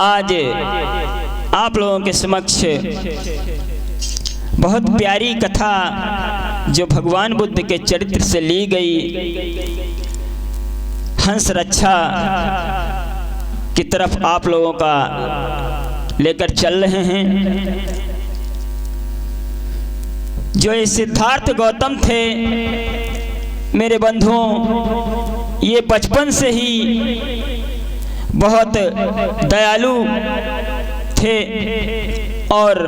आज आप लोगों के समक्ष बहुत प्यारी कथा जो भगवान बुद्ध के चरित्र से ली गई हंस रक्षा की तरफ आप लोगों का लेकर चल रहे हैं। जो ये सिद्धार्थ गौतम थे मेरे बंधुओं, ये बचपन से ही बहुत दयालु थे और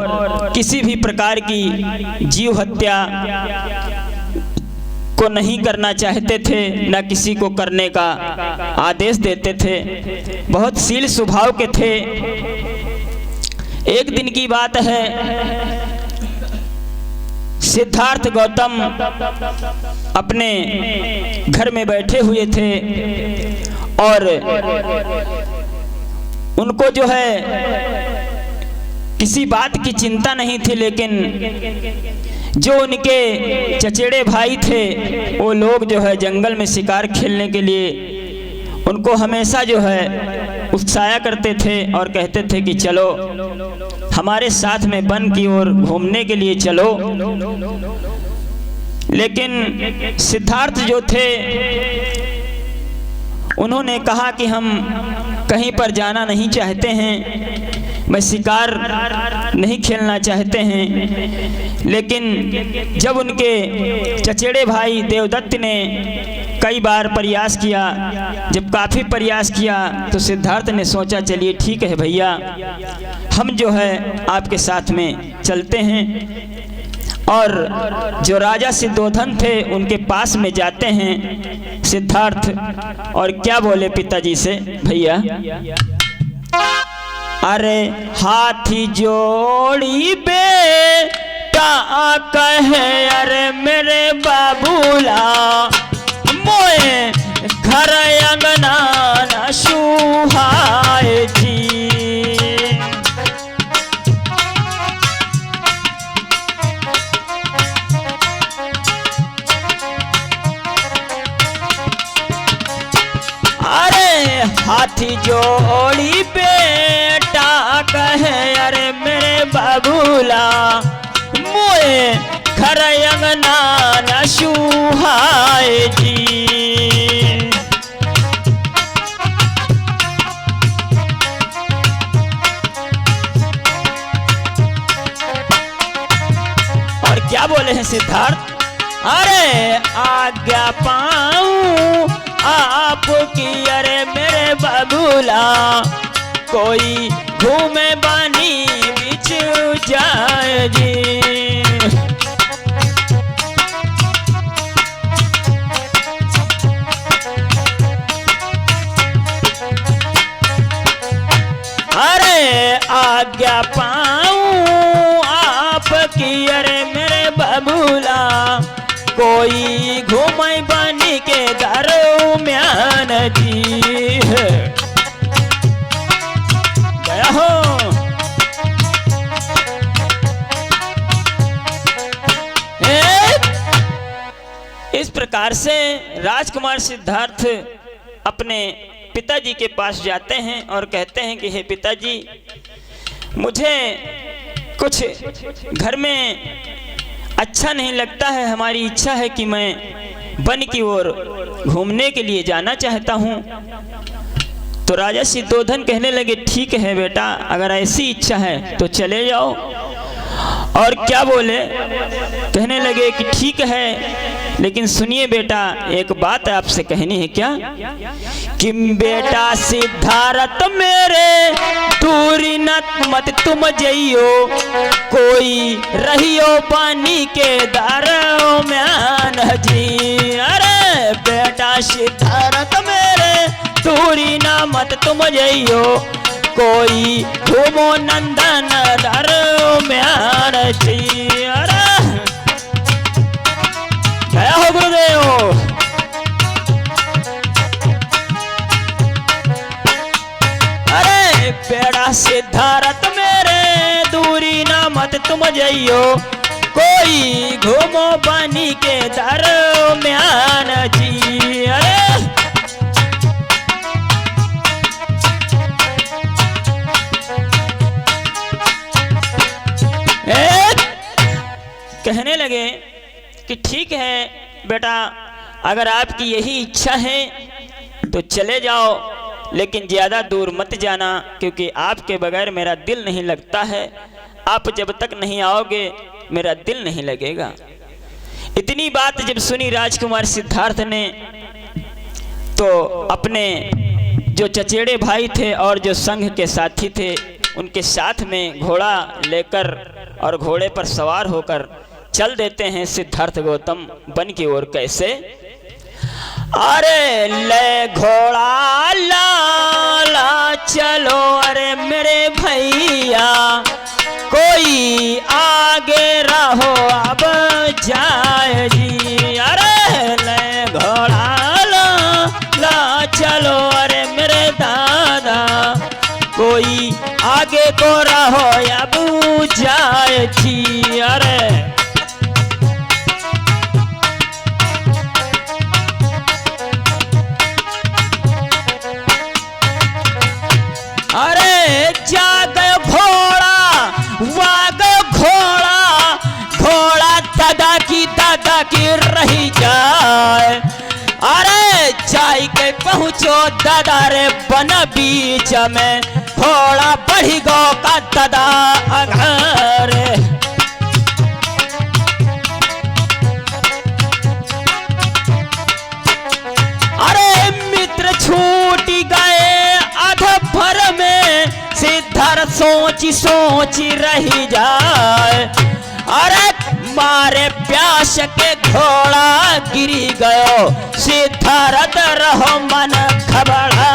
किसी भी प्रकार की जीव हत्या को नहीं करना चाहते थे, न किसी को करने का आदेश देते थे। बहुत शील स्वभाव के थे। एक दिन की बात है, सिद्धार्थ गौतम अपने घर में बैठे हुए थे और उनको जो है किसी बात की चिंता नहीं थी, लेकिन जो उनके चचेरे भाई थे वो लोग जो है जंगल में शिकार खेलने के लिए उनको हमेशा जो है उत्साह करते थे और कहते थे कि चलो हमारे साथ में वन की ओर घूमने के लिए चलो। लेकिन सिद्धार्थ जो थे उन्होंने कहा कि हम कहीं पर जाना नहीं चाहते हैं, मैं शिकार नहीं खेलना चाहते हैं। लेकिन जब उनके चचेरे भाई देवदत्त ने कई बार प्रयास किया, जब काफ़ी प्रयास किया तो सिद्धार्थ ने सोचा चलिए ठीक है भैया, हम जो है आपके साथ में चलते हैं। और जो राजा सिद्धोधन थे उनके पास में जाते हैं सिद्धार्थ, और क्या बोले पिताजी से, भैया अरे हाथी जोड़ी बेटा कहे अरे मेरे बाबूला मोए घर अंगना न सुहाए जी। हाथी जोड़ी बेटा कहे अरे मेरे बाबूला मोए घर अंगना न सुहाए जी। और क्या बोले हैं सिद्धार्थ, अरे आज्ञा पाऊं आपकी अरे मेरे बाबूला कोई घूमे बानी बीच जाए जी। अरे आज्ञा पाऊं आपकी अरे मेरे बाबूला कोई घूमे बानी के दरम्यान जी गया हो। इस प्रकार से राजकुमार सिद्धार्थ अपने पिताजी के पास जाते हैं और कहते हैं कि हे पिताजी, मुझे कुछ घर में अच्छा नहीं लगता है, हमारी इच्छा है कि मैं वन की ओर घूमने के लिए जाना चाहता हूँ। तो राजा सिद्धोधन कहने लगे ठीक है बेटा, अगर ऐसी इच्छा है तो चले जाओ। और क्या बोले, कहने लगे कि ठीक है, लेकिन सुनिए बेटा एक बात आपसे कहनी है। क्या कि बेटा सिद्धार्थ मेरे दूरी न मत तुम जइयो कोई रहियो पानी के दरम्यान जी। अरे बेटा सिद्धार्थ मेरे दूरी न मत तुम जइयो कोई घूमो नंदन दरम्यान जी। अरे गया हो गुरुदेव। अरे बेड़ा सिद्धार्थ मेरे दूरी ना मत तुम जइयो कोई घूमो पानी के दरम्यान जी। अरे कहने लगे कि ठीक है बेटा, अगर आपकी यही इच्छा है तो चले जाओ, लेकिन ज़्यादा दूर मत जाना, क्योंकि आपके बगैर मेरा दिल नहीं लगता है। आप जब तक नहीं आओगे मेरा दिल नहीं लगेगा। इतनी बात जब सुनी राजकुमार सिद्धार्थ ने, तो अपने जो चचेरे भाई थे और जो संघ के साथी थे उनके साथ में घोड़ा लेकर और घोड़े पर सवार होकर चल देते हैं सिद्धार्थ गौतम वन की ओर। कैसे? अरे ले घोड़ा लाला चलो, अरे मेरे भैया कोई आगे रहो अब जाए जी। अरे ले घोड़ा लाला चलो, अरे मेरे दादा कोई आगे को रहो अब जाए जी। अरे जाग घोड़ा वाग घोड़ा, घोड़ा दादा की रही जाए। अरे जाई के पहुँचो दादा रे बन बीच में, घोड़ा बढ़ी गो का दादा अघर। अरे मित्र छूट गए अध भर में, सिद्धार्थ सोची रही जाए। अरे मारे प्यास के घोड़ा गिरी गयो, सिद्धार्थ रहो मन घबरा।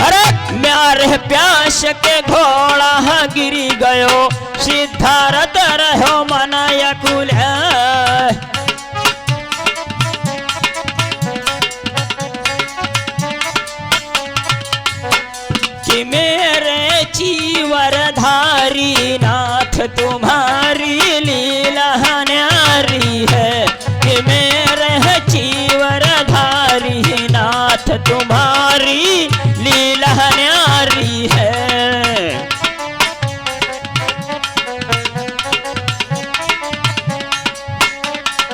अरे मारे प्यास के घोड़ा गिरी गयो, सिद्धार्थ रहो मन व्याकुल। कि मेरे चीवरधारी नाथ तुम्हारी लीला न्यारी है, कि मेरे चीवरधारी नाथ तुम्हारी लीला न्यारी है।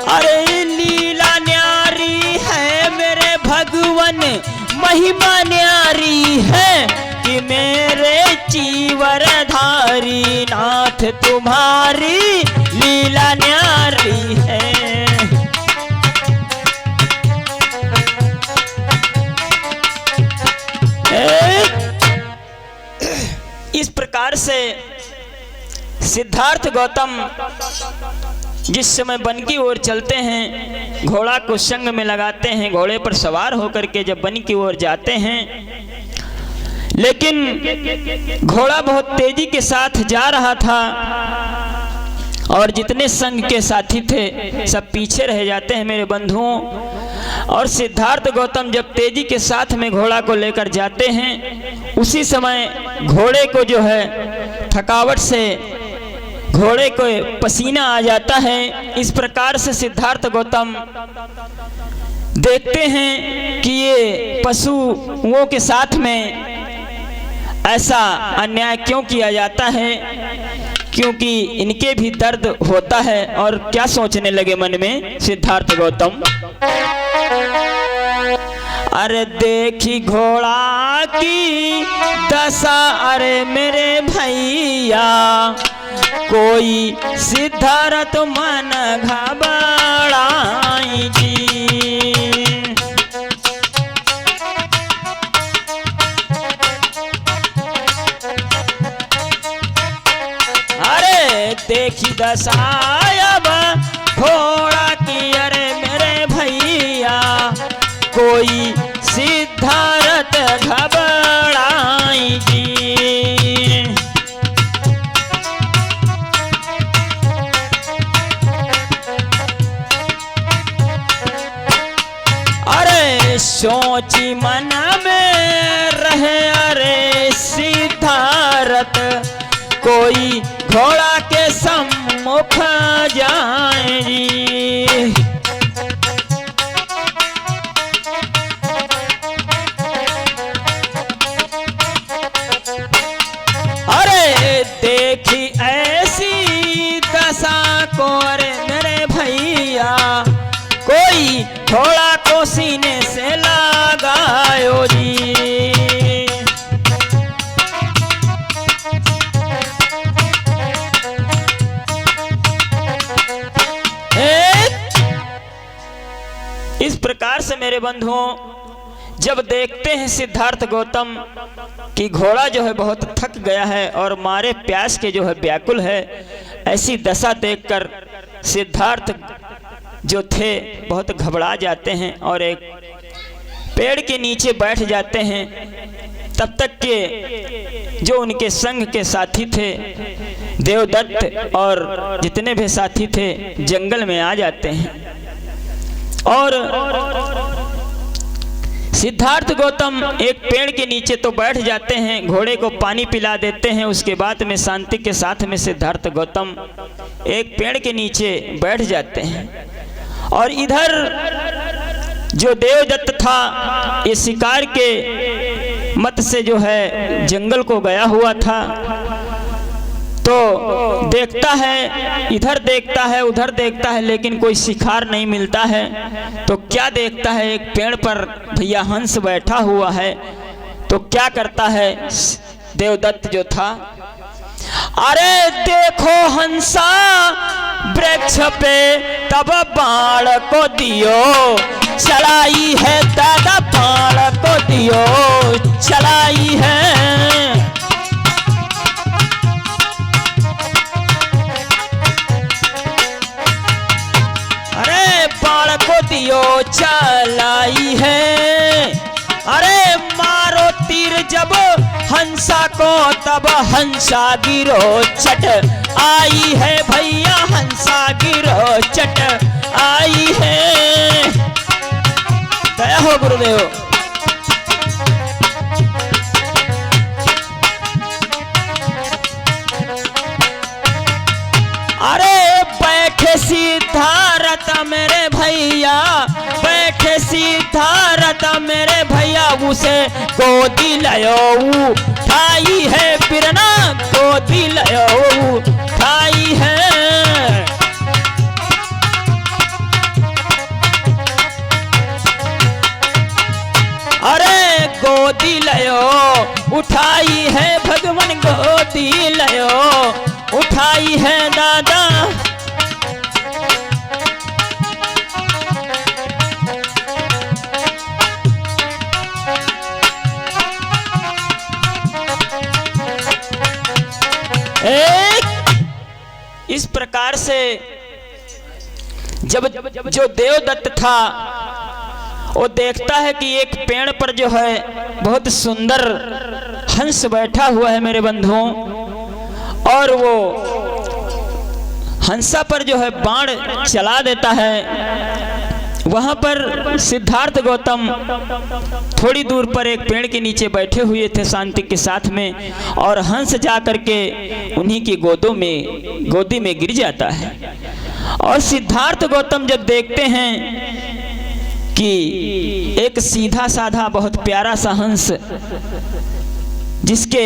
अरे लीला न्यारी है मेरे भगवन, महिमा न्यारी है, कि मेरे चीवरधारी नाथ तुम्हारी लीला न्यारी है। इस प्रकार से सिद्धार्थ गौतम जिस समय वन की ओर चलते हैं, घोड़ा को संग में लगाते हैं, घोड़े पर सवार होकर के जब वन की ओर जाते हैं, लेकिन घोड़ा बहुत तेजी के साथ जा रहा था और जितने संग के साथी थे सब पीछे रह जाते हैं मेरे बंधुओं। और सिद्धार्थ गौतम जब तेजी के साथ में घोड़ा को लेकर जाते हैं, उसी समय घोड़े को जो है थकावट से घोड़े को पसीना आ जाता है। इस प्रकार से सिद्धार्थ गौतम देखते हैं कि ये पशुओं के साथ में ऐसा अन्याय क्यों किया जाता है, क्योंकि इनके भी दर्द होता है। और क्या सोचने लगे मन में सिद्धार्थ गौतम, अरे देखी घोड़ा की दशा, अरे मेरे भैया कोई सिद्धार्थ मन घबराई जी। अरे देखी दशा अब घोड़ा की, अरे मेरे भैया कोई सिद्धार्थ घबराई जी। अरे सोची मन में रहे, अरे सिद्धार्थ कोई घोड़ा के सम्मुख जाए जी। सीने से लगायो जी। इस प्रकार से मेरे बंधुओं, जब देखते हैं सिद्धार्थ गौतम कि घोड़ा जो है बहुत थक गया है और मारे प्यास के जो है व्याकुल है, ऐसी दशा देखकर सिद्धार्थ जो थे बहुत घबरा जाते हैं और एक पेड़ के नीचे बैठ जाते हैं। तब तक के जो उनके संग के साथी थे देवदत्त और जितने भी साथी थे जंगल में आ जाते हैं और सिद्धार्थ गौतम एक पेड़ के नीचे तो बैठ जाते हैं, घोड़े को पानी पिला देते हैं। उसके बाद में शांति के साथ में सिद्धार्थ गौतम एक पेड़ के नीचे बैठ जाते हैं और इधर जो देवदत्त था ये शिकार के मत से जो है जंगल को गया हुआ था, तो देखता है, इधर देखता है उधर देखता है, लेकिन कोई शिकार नहीं मिलता है। तो क्या देखता है, एक पेड़ पर भैया हंस बैठा हुआ है। तो क्या करता है देवदत्त जो था, अरे देखो हंसा वृक्ष पे तब बाण को दियो, चलाई है दादा बाण को दियो, चलाई है। को दियो चलाई है, अरे मारो तीर जब हंसा को तब हंसा गिरो चट आई है भैया, हंसा गिरो चट आई है। दया हो गुरुदेव। अरे बैठे सिद्धार्थ मेरे भैया, बैठे सिद्धार्थ मेरे भैया, उसे गोदी लयो उठाई है पिरना, गोदी लयो उठाई है। अरे गोदी लयो उठाई है भगवान, गोदी लयो उठाई है दादा। इस प्रकार से जब जो देवदत्त था वो देखता है कि एक पेड़ पर जो है बहुत सुंदर हंस बैठा हुआ है मेरे बंधुओं, और वो हंसा पर जो है बाण चला देता है। वहां पर सिद्धार्थ गौतम थोड़ी दूर पर एक पेड़ के नीचे बैठे हुए थे शांति के साथ में, और हंस जा करके उन्हीं की गोदी में गिर जाता है। और सिद्धार्थ गौतम जब देखते हैं कि एक सीधा साधा बहुत प्यारा सा हंस जिसके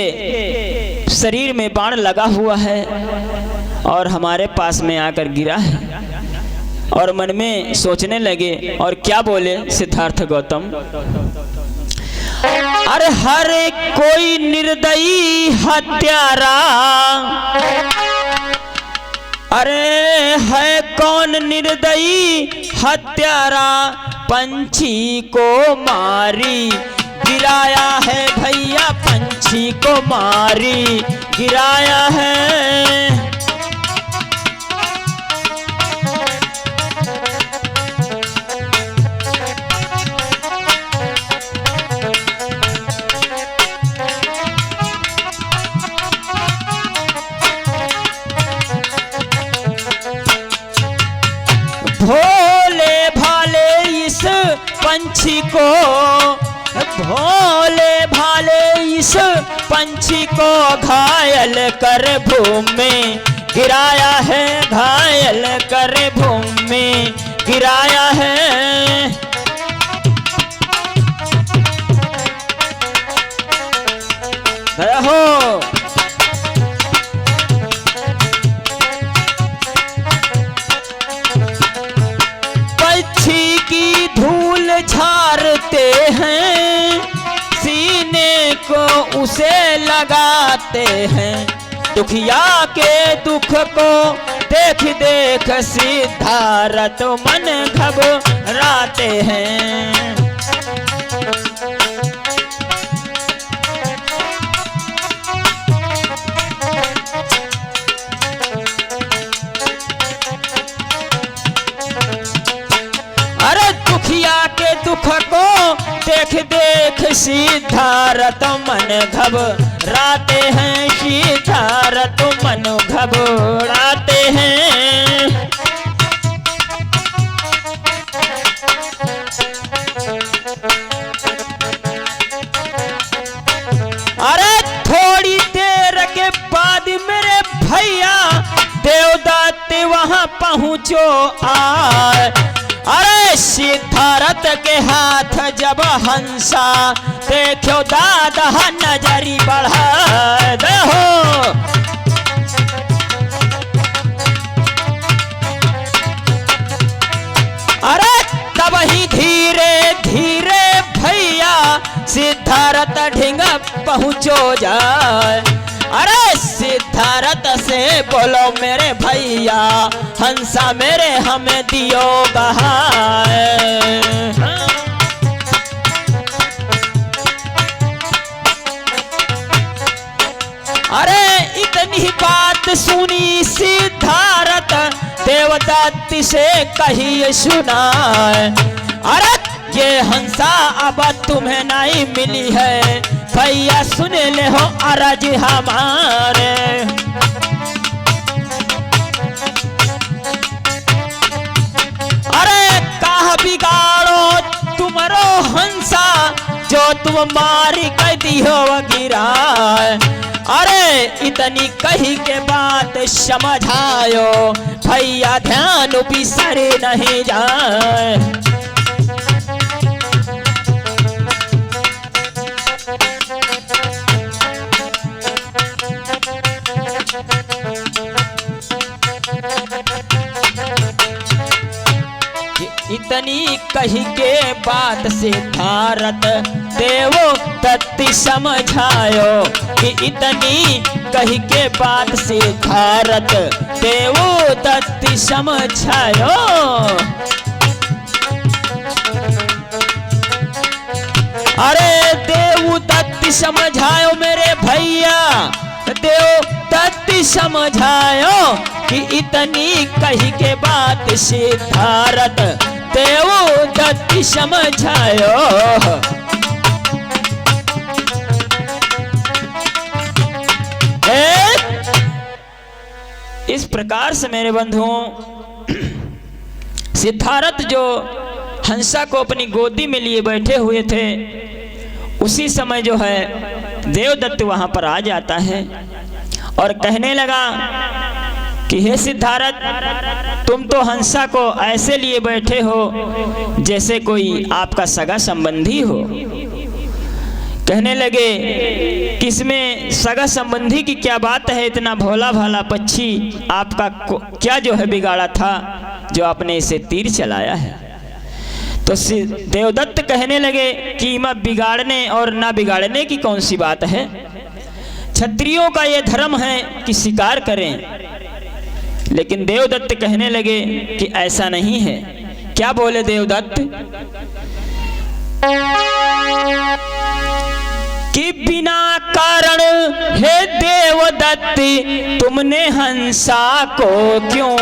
शरीर में बाण लगा हुआ है और हमारे पास में आकर गिरा है, और मन में सोचने लगे और क्या बोले सिद्धार्थ गौतम, अरे हर कोई निर्दयी हत्यारा, अरे है कौन निर्दयी हत्यारा, पंछी को मारी गिराया है भैया, पंछी को मारी गिराया है। भोले भाले इस पंछी को, भोले भाले इस पंछी को घायल कर भूमि में गिराया है, घायल कर भूमि में गिराया है। हो पक्षी की धूल झाड़ते हैं, सीने को उसे लगाते हैं। दुखिया के दुख को देख देख सिद्धार्थ मन घबराते हैं। अरे दुखिया के दुख को देख देख सिद्धार्थ मन घबराते हैं, सिद्धार्थ मन घबराते हैं। अरे थोड़ी देर के बाद मेरे भैया देवदत्त वहां पहुंचो आए। अरे सिद्धार्थ के हाथ जब हंसा देखो दादा नजरी बढ़ा दे हो। अरे तब ही धीरे धीरे भैया सिद्धार्थ ढींग पहुंचो जाए। अरे सिद्धार्थ से बोलो मेरे भैया हंसा मेरे हमें दियो बहाए। अरे इतनी बात सुनी सिद्धार्थ देवदत्त से कही सुनाए। अरे ये हंसा अब तुम्हें नहीं मिली है, भैया सुन ले हो अरज हमारे। अरे कहा बिगाड़ो तुम्हारो हंसा जो तुम मारी कह दी हो गिरा। अरे इतनी कही के बात समझायो भैया ध्यान बिसर नहीं जाए। इतनी कही के बात सिद्धार्थ देवदत्त समझायो कि इतनी कही के बात सिद्धार्थ देवदत्त समझायो। अरे देवदत्त समझायो मेरे भैया, देवदत्त समझायो कि इतनी कही के बात सिद्धार्थ देवदत्त समझायो। इस प्रकार से मेरे बंधुओं सिद्धार्थ जो हंसा को अपनी गोदी में लिए बैठे हुए थे, उसी समय जो है देवदत्त वहां पर आ जाता है और कहने लगा कि हे सिद्धार्थ तुम तो हंसा को ऐसे लिए बैठे हो जैसे कोई आपका सगा संबंधी हो। कहने लगे कि इसमें सगा संबंधी की क्या बात है, इतना भोला भाला पक्षी आपका क्या जो है बिगाड़ा था जो आपने इसे तीर चलाया है। तो देवदत्त कहने लगे कि मैं बिगाड़ने और ना बिगाड़ने की कौन सी बात है, क्षत्रियों का ये धर्म है कि शिकार करें। लेकिन देवदत्त कहने लगे कि ऐसा नहीं है। क्या बोले देवदत्त कि बिना कारण हे देवदत्त तुमने हंसा को क्यों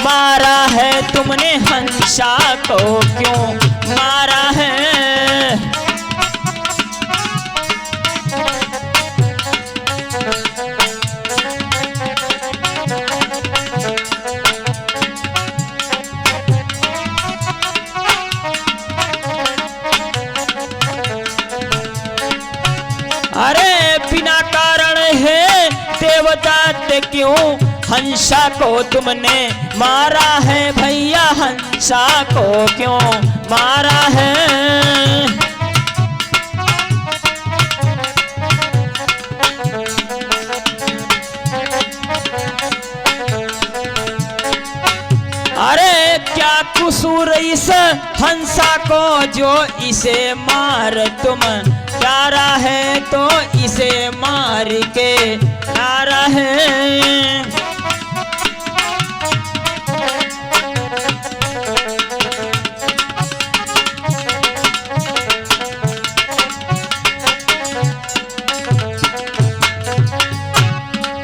मारा है, तुमने हंसा को क्यों मारा है। अरे बिना कारण है देवदत्त क्यों हंसा को तुमने मारा है, भैया हंसा को क्यों मारा है। अरे क्या कसूर इस हंसा को जो इसे मार तुम, प्यारा है तो इसे मार के प्यारा है।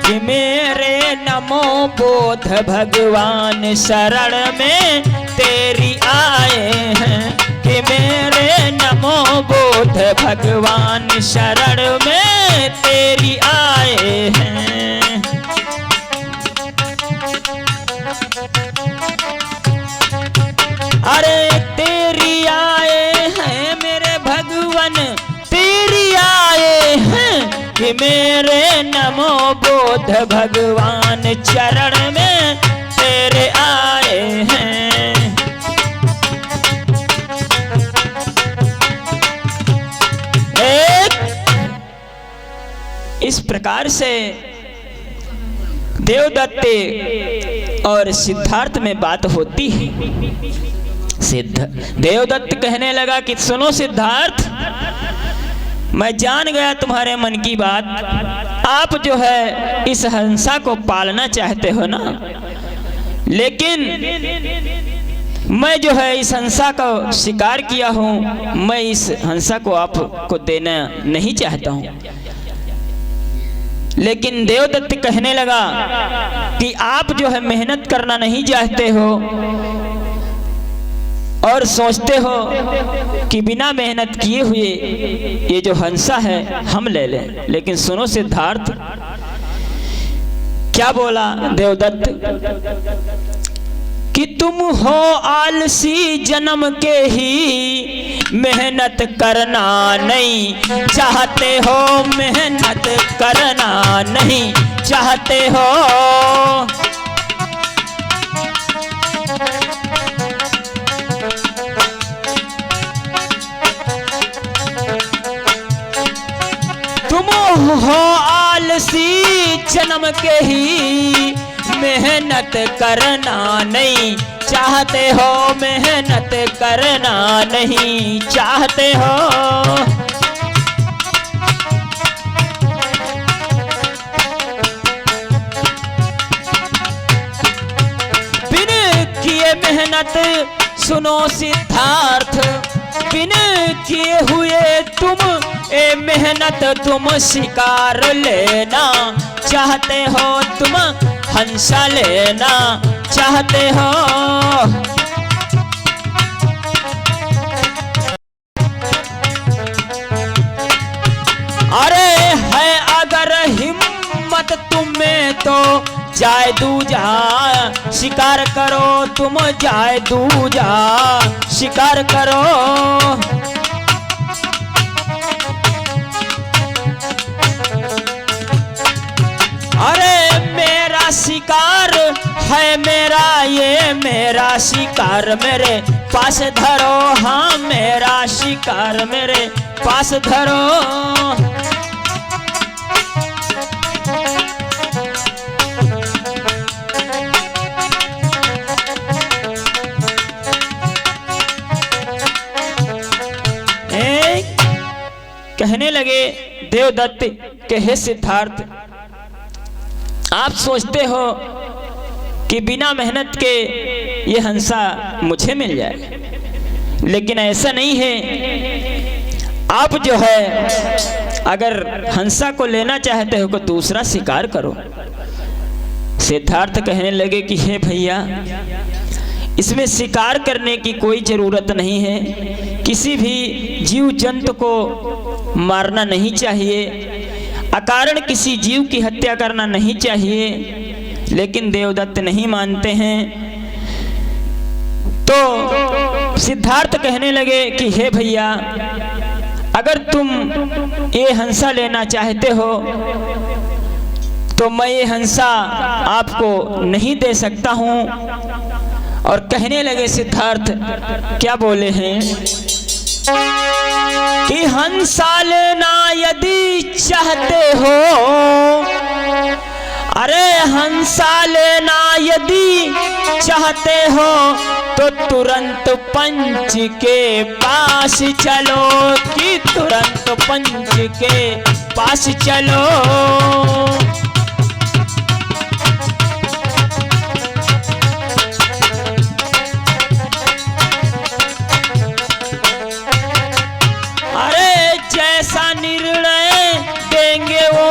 कि मेरे नमो बोध भगवान शरण में तेरी आए हैं, कि मेरे नमो बोध भगवान शरण में तेरी आए हैं। अरे तेरी आए हैं मेरे भगवान, तेरी आए हैं, कि मेरे नमो बोध भगवान चरण में तेरे आए हैं। इस प्रकार से देवदत्त और सिद्धार्थ में बात होती है। देवदत्त कहने लगा कि सुनो सिद्धार्थ, मैं जान गया तुम्हारे मन की बात। आप जो है इस हंसा को पालना चाहते हो ना, लेकिन मैं जो है इस हंसा का शिकार किया हूं, मैं इस हंसा को आपको देना नहीं चाहता हूं। लेकिन देवदत्त कहने लगा कि आप जो है मेहनत करना नहीं चाहते हो और सोचते हो कि बिना मेहनत किए हुए ये जो हंसा है हम ले लें। लेकिन सुनो सिद्धार्थ, क्या बोला देवदत्त कि तुम हो आलसी जन्म के ही, मेहनत करना नहीं चाहते हो, मेहनत करना नहीं चाहते हो। तुम हो आलसी जन्म के ही, मेहनत करना नहीं चाहते हो, मेहनत करना नहीं चाहते हो। बिन किए मेहनत सुनो सिद्धार्थ, बिन किए हुए तुम ए मेहनत तुम शिकार लेना चाहते हो, तुम हंसा लेना चाहते हो। अरे है अगर हिम्मत तुम में तो जाए दूजा शिकार करो, तुम जाए दूजा शिकार करो। अरे मेरा शिकार है मेरा, ये मेरा शिकार मेरे पास धरो, हाँ मेरा शिकार मेरे पास धरो। कहने लगे देवदत्त के हे सिद्धार्थ, आप सोचते हो कि बिना मेहनत के ये हंसा मुझे मिल जाए, लेकिन ऐसा नहीं है। आप जो है अगर हंसा को लेना चाहते हो तो दूसरा शिकार करो। सिद्धार्थ कहने लगे कि हे भैया, इसमें शिकार करने की कोई जरूरत नहीं है, किसी भी जीव जंतु को मारना नहीं चाहिए, अकारण किसी जीव की हत्या करना नहीं चाहिए। लेकिन देवदत्त नहीं मानते हैं। तो सिद्धार्थ कहने लगे कि हे भैया, अगर तुम ये हंसा लेना चाहते हो तो मैं ये हंसा आपको नहीं दे सकता हूं। और कहने लगे सिद्धार्थ, क्या बोले हैं कि हंसा लेना यदि चाहते हो, अरे हंसा लेना यदि चाहते हो तो तुरंत पंच के पास चलो, कि तुरंत पंच के पास चलो। अरे जैसा निर्णय देंगे वो,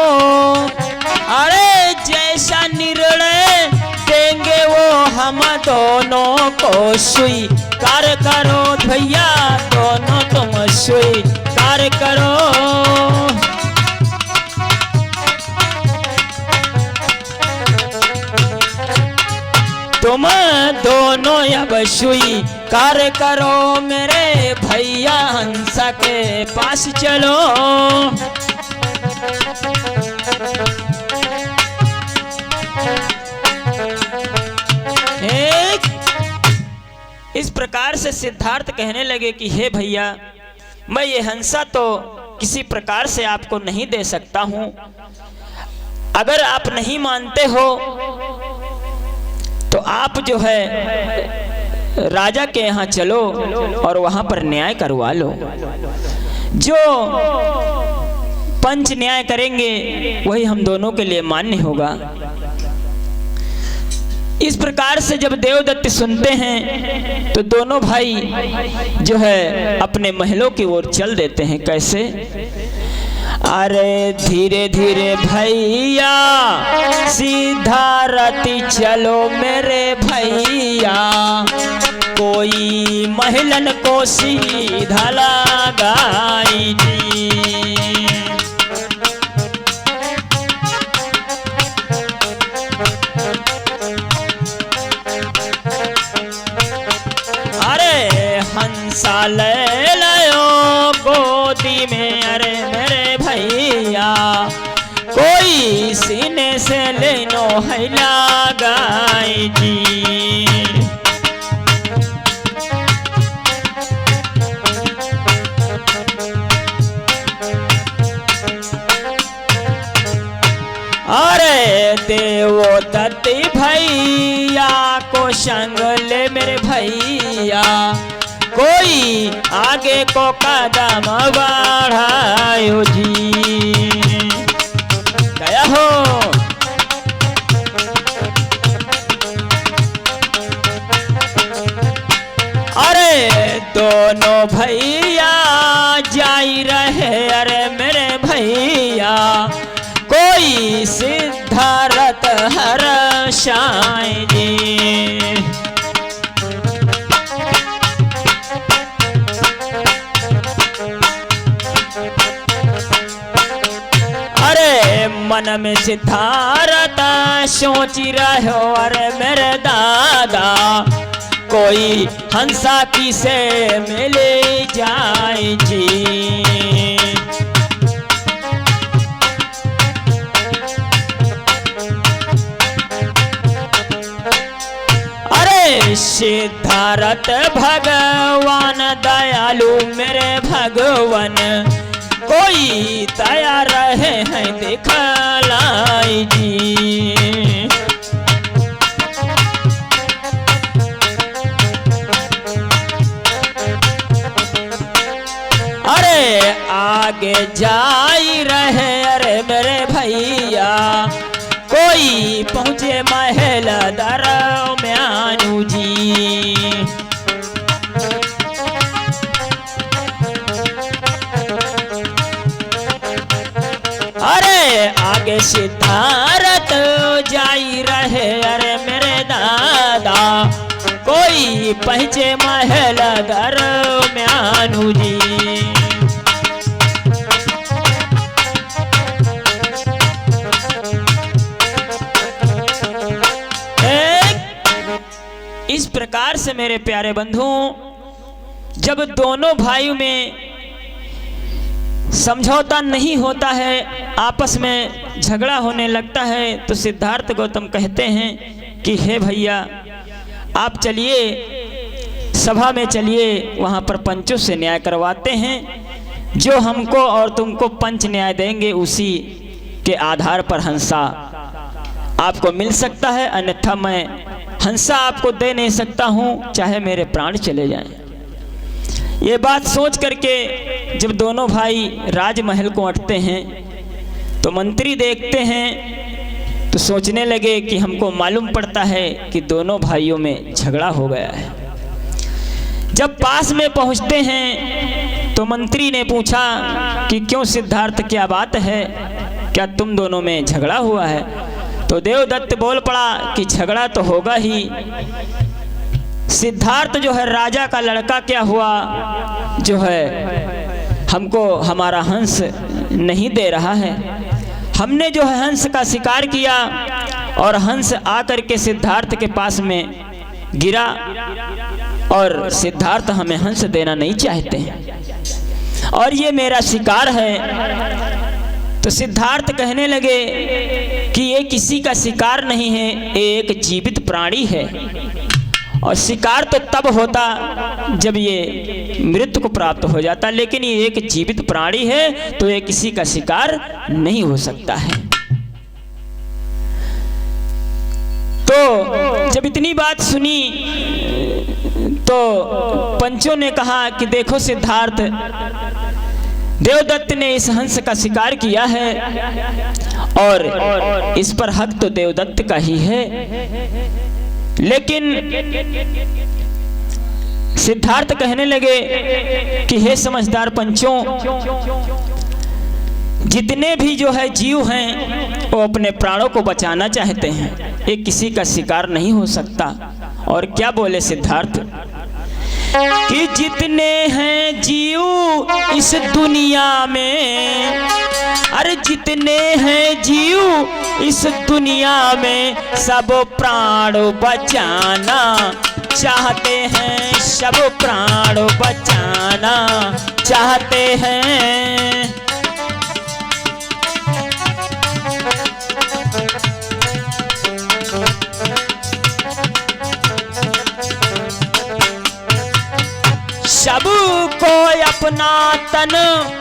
अरे जैसा निर्णय देंगे वो हम दोनों को स्वीकार करो भैया, दोनों तुम स्वीकार करो। तुम दोनों अब स्वीकार करो, मेरे भैया हंसा के पास चलो। इस प्रकार से सिद्धार्थ कहने लगे कि हे भैया, मैं ये हंसा तो किसी प्रकार से आपको नहीं दे सकता हूं। अगर आप नहीं मानते हो तो आप जो है राजा के यहाँ चलो और वहां पर न्याय करवा लो। जो पंच न्याय करेंगे वही हम दोनों के लिए मान्य होगा। इस प्रकार से जब देवदत्त सुनते हैं तो दोनों भाई जो है अपने महलों की ओर चल देते हैं। कैसे? अरे धीरे धीरे भैया सीधा रति चलो मेरे भैया, कोई महलन को सीधा लगाई जी। हंसा ले लो गोदी में, अरे मेरे भैया कोई सीने से लेनो है लगाई जी। अरे देवदत्त भैया को संग ले मेरे भैया, कोई आगे को कदम बढ़ायो जी। गया हो अरे दोनों भैया जाई रहे, अरे मेरे भैया कोई सिद्धार्थ हर्षाय जी। मन में सिद्धार्थ सोची रहो, अरे मेरे दादा कोई हंसा किसे मिले जाए जी। अरे सिद्धार्थ भगवान दयालु मेरे भगवान, कोई तैयार रहे हैं दिखलाई जी। अरे आगे जाई रहे, अरे मेरे भैया कोई पहुंचे महल दरम्यानु जी। अरे आगे सिद्धार्थ जाई रहे, अरे मेरे दादा कोई पहुंचे महल दरम्यानु जी। इस प्रकार से मेरे प्यारे बंधुओं, जब दोनों भाइयों में समझौता नहीं होता है, आपस में झगड़ा होने लगता है, तो सिद्धार्थ गौतम कहते हैं कि हे भैया आप चलिए सभा में चलिए, वहाँ पर पंचों से न्याय करवाते हैं। जो हमको और तुमको पंच न्याय देंगे उसी के आधार पर हंसा आपको मिल सकता है, अन्यथा मैं हंसा आपको दे नहीं सकता हूँ, चाहे मेरे प्राण चले जाएं। ये बात सोच करके जब दोनों भाई राजमहल को अटते हैं तो मंत्री देखते हैं तो सोचने लगे कि हमको मालूम पड़ता है कि दोनों भाइयों में झगड़ा हो गया है। जब पास में पहुंचते हैं तो मंत्री ने पूछा कि क्यों सिद्धार्थ, क्या बात है, क्या तुम दोनों में झगड़ा हुआ है? तो देवदत्त बोल पड़ा कि झगड़ा तो होगा ही। सिद्धार्थ जो है राजा का लड़का क्या हुआ, जो है हमको हमारा हंस नहीं दे रहा है। हमने जो है हंस का शिकार किया और हंस आकर के सिद्धार्थ के पास में गिरा और सिद्धार्थ हमें हंस देना नहीं चाहते हैं और ये मेरा शिकार है। तो सिद्धार्थ कहने लगे कि ये किसी का शिकार नहीं है, ये एक जीवित प्राणी है और शिकार तो तब होता जब ये मृत्यु को प्राप्त हो जाता, लेकिन ये एक जीवित प्राणी है तो ये किसी का शिकार नहीं हो सकता है। तो जब इतनी बात सुनी तो पंचों ने कहा कि देखो सिद्धार्थ, देवदत्त ने इस हंस का शिकार किया है और इस पर हक तो देवदत्त का ही है। लेकिन सिद्धार्थ कहने लगे कि हे समझदार पंचों, जितने भी जो है जीव हैं वो अपने प्राणों को बचाना चाहते हैं, ये किसी का शिकार नहीं हो सकता। और क्या बोले सिद्धार्थ कि जितने हैं जीव इस दुनिया में, अरे जितने हैं जीव इस दुनिया में, सब प्राण बचाना चाहते हैं, सब प्राण बचाना चाहते हैं। सबको अपना तन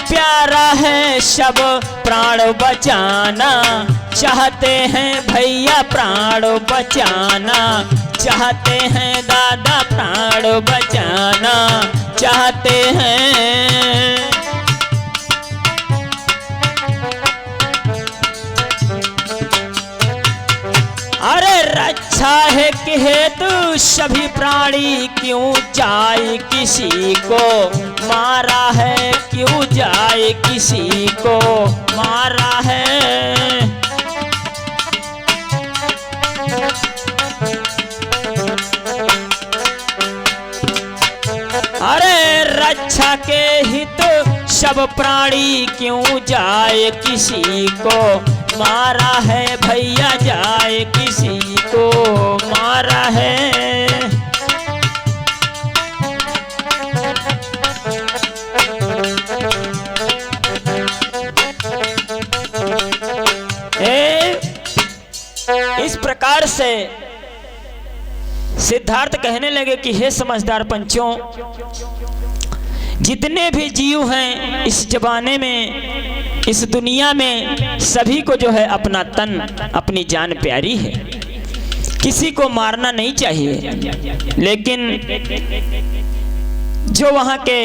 प्यारा है, सब प्राण बचाना चाहते हैं भैया, प्राण बचाना चाहते हैं दादा, प्राण बचाना चाहते हैं। अरे रक्षा है कि हेतु सभी प्राणी, क्यों जाए किसी को मारा है, क्यों जाए किसी को मारा है। अरे रक्षा के हित सब प्राणी, क्यों जाए किसी को मारा है भैया, जाए किसी को मारा है। इस प्रकार से सिद्धार्थ कहने लगे कि हे समझदार पंचों, जितने भी जीव हैं इस जमाने में, इस दुनिया में, सभी को जो है अपना तन, अपनी जान प्यारी है, किसी को मारना नहीं चाहिए। लेकिन जो वहाँ के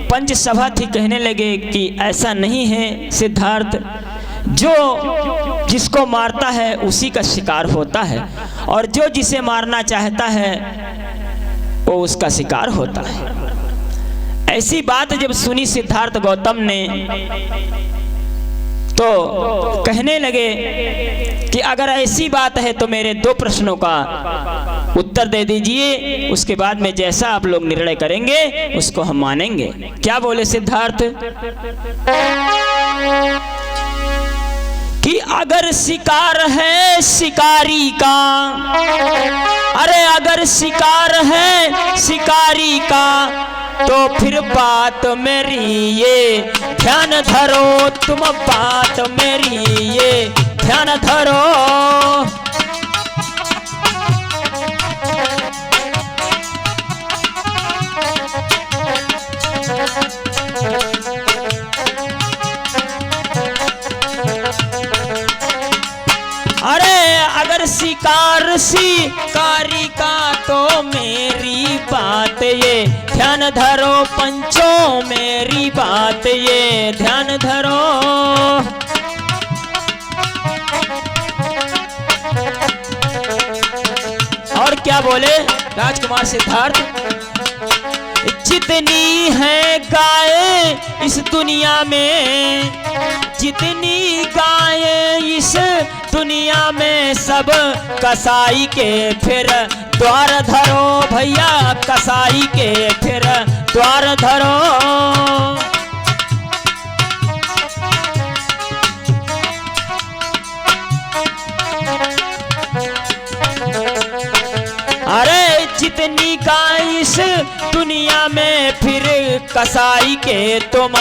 पंच सभा थी कहने लगे कि ऐसा नहीं है सिद्धार्थ, जो जिसको मारता है उसी का शिकार होता है और जो जिसे मारना चाहता है वो उसका शिकार होता है। ऐसी बात जब सुनी सिद्धार्थ गौतम ने तो कहने लगे कि अगर ऐसी बात है तो मेरे दो प्रश्नों का उत्तर दे दीजिए, उसके बाद में जैसा आप लोग निर्णय करेंगे उसको हम मानेंगे। क्या बोले सिद्धार्थ कि अगर शिकार है शिकारी का, अरे अगर शिकार है शिकारी का, तो फिर बात मेरी ये ध्यान धरो, तुम बात मेरी ये ध्यान धरो। अरे अगर शिकारी का तो मेरी बात ये ध्यान धरो पंचों, मेरी बात ये ध्यान धरो। और क्या बोले राजकुमार सिद्धार्थ, जितनी है गाय इस दुनिया में, जितनी गाय इस दुनिया में, सब कसाई के फिर द्वार धरो भैया, कसाई के फिर द्वार धरो। अरे जितनी गाय इस दुनिया में, फिर कसाई के तुम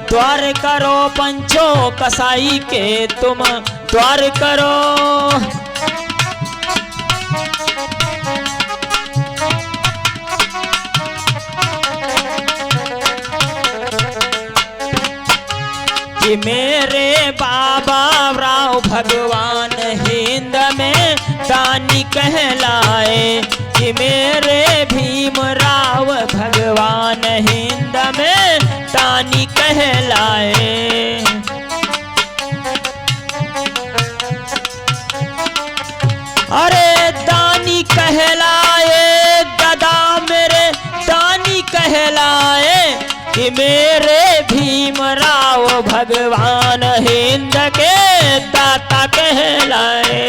द्वार करो पंचों, कसाई के तुम द्वार करो। कि मेरे बाबा राव भगवान हिंद में दानी कहलाए, कि मेरे भीम राव भगवान हिंद में दानी कहलाए। अरे दानी कहलाए दादा मेरे, दानी कहलाए, कि मेरे भीम राव भगवान हिंद के दाता कहलाए।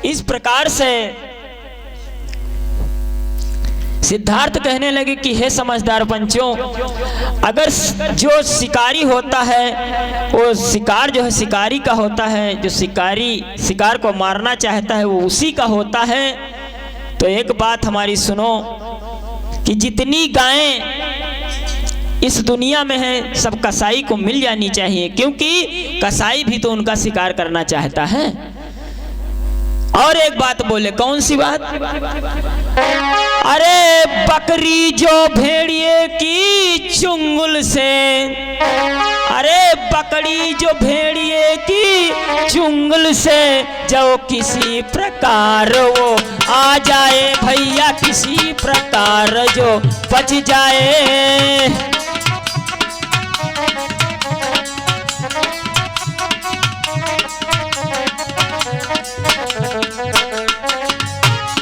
इस प्रकार से सिद्धार्थ कहने लगे कि हे समझदार पंचों, अगर जो शिकारी होता है वो शिकार जो है शिकारी का होता है, जो शिकारी शिकार को मारना चाहता है वो उसी का होता है। तो एक बात हमारी सुनो कि जितनी गायें इस दुनिया में है सब कसाई को मिल जानी चाहिए, क्योंकि कसाई भी तो उनका शिकार करना चाहता है। और एक बात बोले, कौन सी बात? अरे बकरी जो भेड़िए की चुंगल से, अरे बकरी जो भेड़िए की चुंगल से जो किसी प्रकार वो आ जाए भैया, किसी प्रकार जो बच जाए।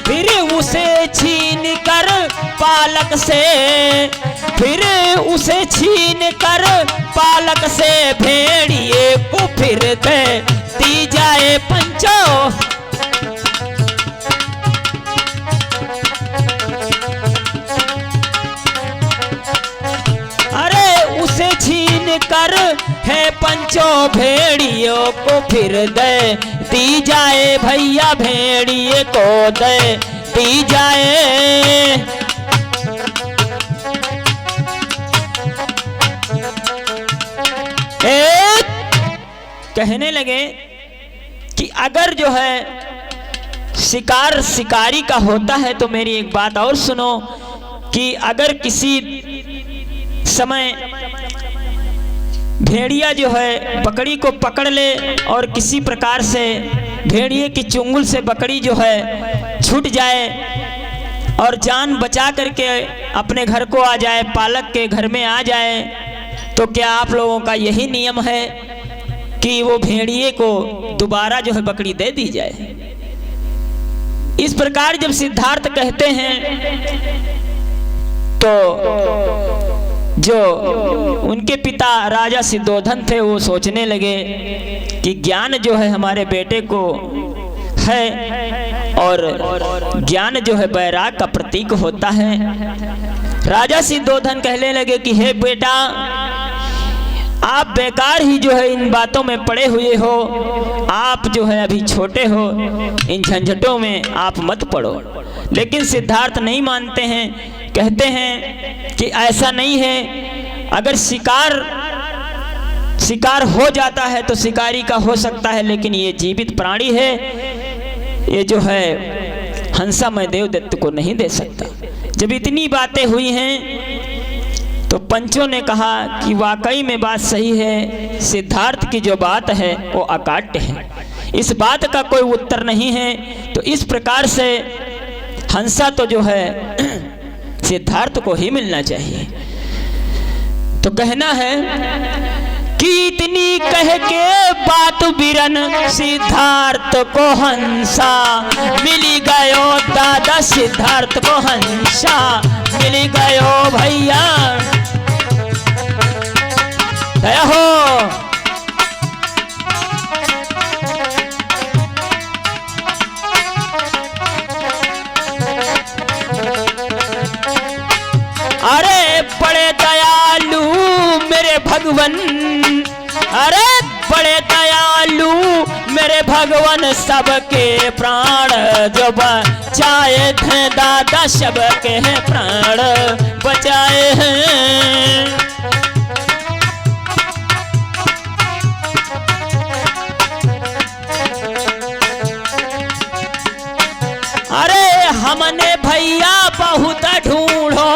फिर उसे छीन कर पालक से, फिर उसे छीन कर पालक से भेड़िए को फिर दे दी जाए पंचों। अरे उसे छीन कर है पंचों भेड़ियों को फिर दे दी जाए भैया, भेड़िए को दे दी जाए। कहने लगे कि अगर जो है शिकार शिकारी का होता है तो मेरी एक बात और सुनो कि अगर किसी समय भेड़िया जो है बकरी को पकड़ ले और किसी प्रकार से भेड़िए की चुंगल से बकरी जो है छूट जाए और जान बचा करके अपने घर को आ जाए, पालक के घर में आ जाए, तो क्या आप लोगों का यही नियम है कि वो भेड़िए को दोबारा जो है बकरी दे दी जाए? इस प्रकार जब सिद्धार्थ कहते हैं तो जो उनके पिता राजा सिद्धोधन थे वो सोचने लगे कि ज्ञान जो है हमारे बेटे को है और ज्ञान जो है बैराग का प्रतीक होता है। राजा सिद्धोधन कहने लगे कि हे बेटा, आप बेकार ही जो है इन बातों में पड़े हुए हो, आप जो है अभी छोटे हो, इन झंझटों में आप मत पड़ो। लेकिन सिद्धार्थ नहीं मानते हैं, कहते हैं कि ऐसा नहीं है, अगर शिकार हो जाता है तो शिकारी का हो सकता है, लेकिन ये जीवित प्राणी है, ये जो है हंसा मैं देवदत्त को नहीं दे सकता। जब इतनी बातें हुई हैं तो पंचों ने कहा कि वाकई में बात सही है, सिद्धार्थ की जो बात है वो अकाट्य है, इस बात का कोई उत्तर नहीं है। तो इस प्रकार से हंसा तो जो है सिद्धार्थ को ही मिलना चाहिए। तो कहना है कि इतनी कह के बात बिरन सिद्धार्थ को हंसा मिली गयो, दादा सिद्धार्थ को हंसा मिली गयो भैया। दया हो अरे बड़े दयालु मेरे भगवन, अरे बड़े दयालु मेरे भगवन, सबके प्राण जो बचाए थे दादा, सबके प्राण बचाए हैं। अरे हमने भैया बहुत ढूंढो,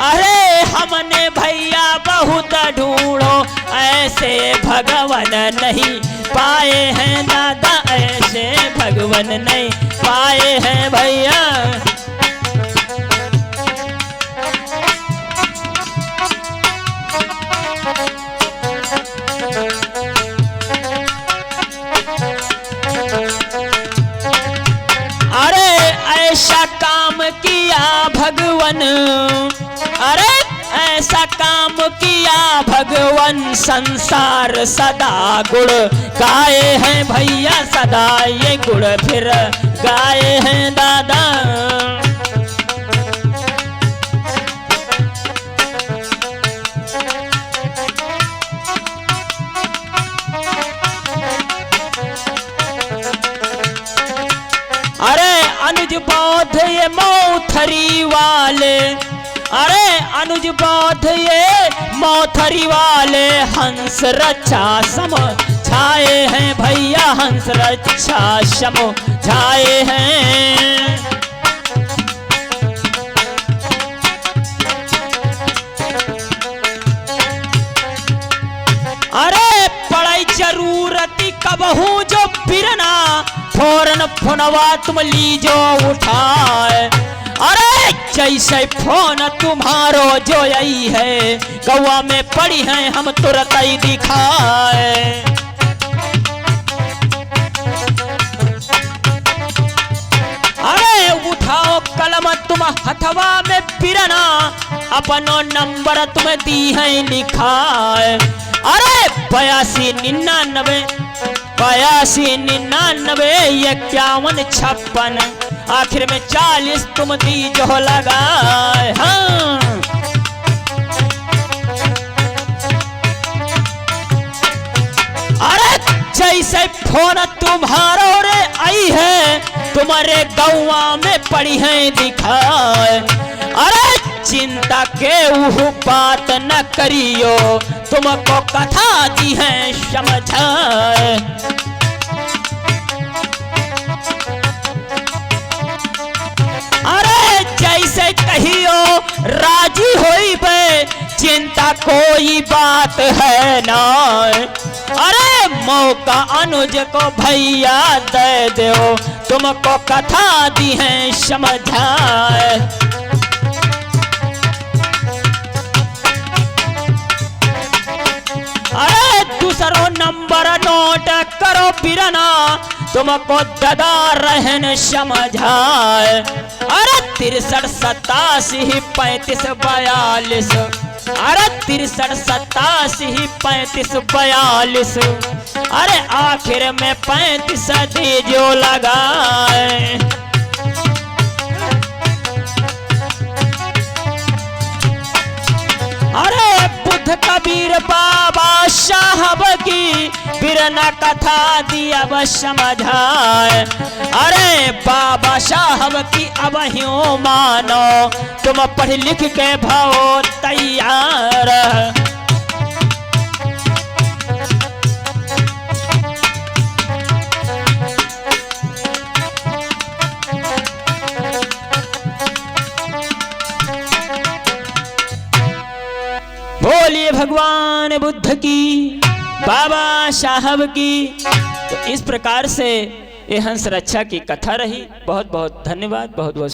अरे हमने भैया बहुत ढूंढो, ऐसे भगवन नहीं पाए हैं दादा, ऐसे भगवन नहीं पाए हैं भैया। अरे ऐसा काम किया भगवन, अरे ऐसा काम किया भगवन, संसार सदा गुण गाए हैं भैया, सदा ये गुण फिर गाए हैं दादा। अरे अनुज बौद्ध ये मौथरी वाले, अरे अनुज बौद्ध ये मौथरी वाले, हंस रक्षा सम छाए हैं भैया, हंस रक्षा सम छाए हैं। अरे पड़ाई जरूरती कबहू जो बिरना, फौरन फोनवा तुम लीजो उठाए, अरे जैसे फोन तुम्हारो जो यही है, गौवा में पड़ी है हम तुरंत ही दिखाए। अरे उठाओ कलम तुम हथवा में बिरना, अपनो नंबर तुम दी है लिखाए। अरे 8299 51 56, आखिर में 40 तुम दी जो लगाए। हाँ अरे जैसे फोन तुम्हारो रे आई है, तुम्हारे गौवा में पड़ी है दिखाए। अरे चिंता के वो बात न करियो, तुमको कथा दी है समझाए। अरे जैसे कहियो राजी होई बे, चिंता कोई बात है ना, अरे मौका अनुज को भैया दे दो, तुमको कथा दी है समझाए। अरे दूसरो नंबर नोट करो बिरना, तुमको ददा रहन समझाए। अरे 63 87 35 42, अरे 63 87 35 42, अरे आखिर में 35 दी जो लगाए। अरे बुद्ध कबीर बाबा साहब की बिरना कथा दिया अब समझाए। अरे बाबा साहब की अब ह्यूं मानो, तुम पढ़ लिख के भाओ तैयार। भगवान बुद्ध की, बाबा साहब की। तो इस प्रकार से ये हंस रक्षा की कथा रही। बहुत बहुत धन्यवाद, बहुत बहुत